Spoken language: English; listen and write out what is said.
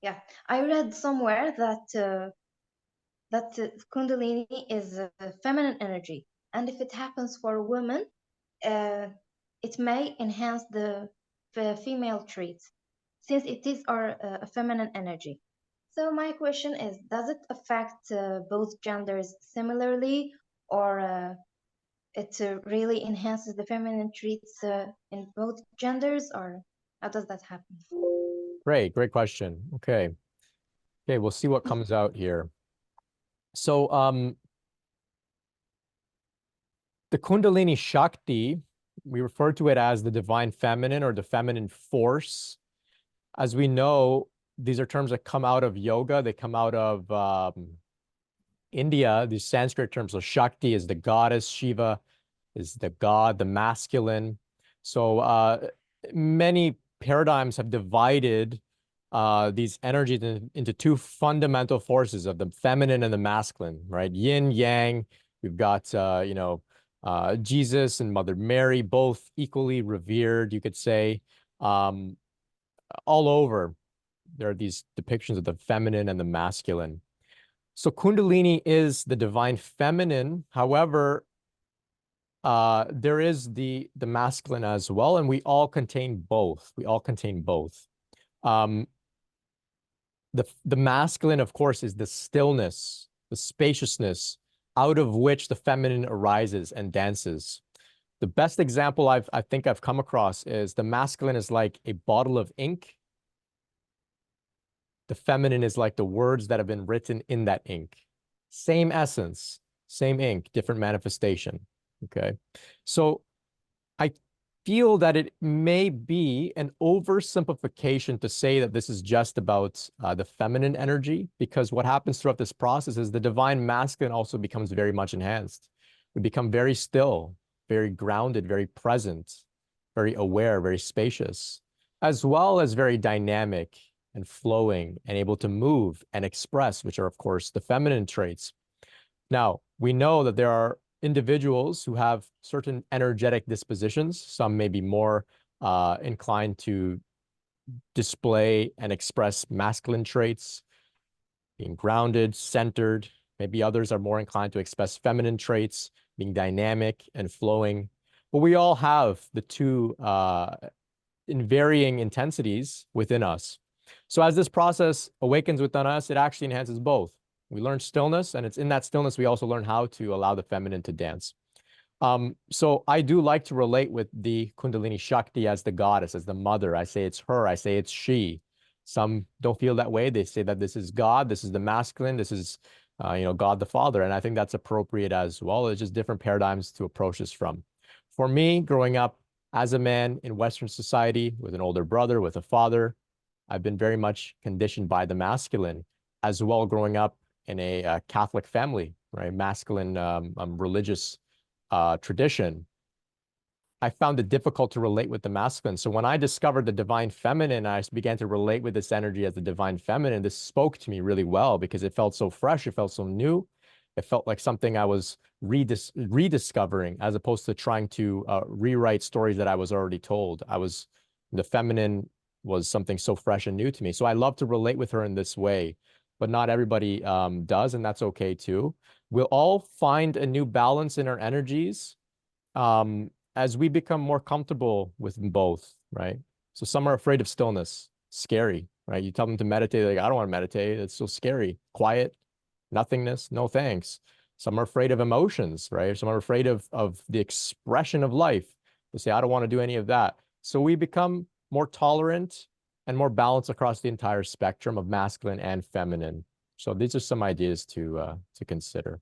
Yeah, I read somewhere that Kundalini is feminine energy, and if it happens for women, uh, it may enhance the female traits, since it is our a feminine energy. So my question is, does it affect both genders similarly, or it really enhances the feminine traits in both genders, or how does that happen? Great question. Okay. Okay, we'll see what comes out here. So the Kundalini Shakti, we refer to it as the divine feminine or the feminine force. As we know, these are terms that come out of yoga. They come out of India. These Sanskrit terms. So Shakti is the goddess, Shiva is the god, the masculine. So many paradigms have divided these energies into two fundamental forces of the feminine and the masculine, right? Yin, yang. We've got, Jesus and Mother Mary, both equally revered, you could say. Um, all over, there are these depictions of the feminine and the masculine. So Kundalini is the divine feminine. However, there is the masculine as well, and we all contain both. We all contain both. Um, the masculine, of course, is the stillness, the spaciousness out of which the feminine arises and dances. The best example I think I've come across is the masculine is like a bottle of ink. The feminine is like the words that have been written in that ink. Same essence, same ink, different manifestation. Okay. So I feel that it may be an oversimplification to say that this is just about the feminine energy, because what happens throughout this process is the divine masculine also becomes very much enhanced. We become very still, very grounded, very present, very aware, very spacious, as well as very dynamic and flowing and able to move and express, which are, of course, the feminine traits. Now, we know that there are individuals who have certain energetic dispositions. Some may be more inclined to display and express masculine traits, being grounded, centered. Maybe others are more inclined to express feminine traits, being dynamic and flowing. But we all have the two in varying intensities within us. So as this process awakens within us, it actually enhances both. We learn stillness, and it's in that stillness we also learn how to allow the feminine to dance. So I do like to relate with the Kundalini Shakti as the goddess, as the mother. I say it's her, I say it's she. Some don't feel that way. They say that this is God, this is the masculine, this is God the Father. And I think that's appropriate as well. It's just different paradigms to approach this from. For me, growing up as a man in Western society with an older brother, with a father, I've been very much conditioned by the masculine, as well growing up in a Catholic family, right? Masculine religious tradition. I found it difficult to relate with the masculine. So when I discovered the divine feminine, I began to relate with this energy as the divine feminine. This spoke to me really well because it felt so fresh. It felt so new. It felt like something I was rediscovering as opposed to trying to rewrite stories that I was already told. The feminine was something so fresh and new to me. So I love to relate with her in this way, but not everybody does, and that's okay too. We'll all find a new balance in our energies as we become more comfortable with both, right? So some are afraid of stillness, scary, right? You tell them to meditate, like, I don't want to meditate. It's so scary. Quiet, nothingness, no thanks. Some are afraid of emotions, right? Some are afraid of the expression of life. They say, I don't want to do any of that. So we become more tolerant and more balanced across the entire spectrum of masculine and feminine. So these are some ideas to consider.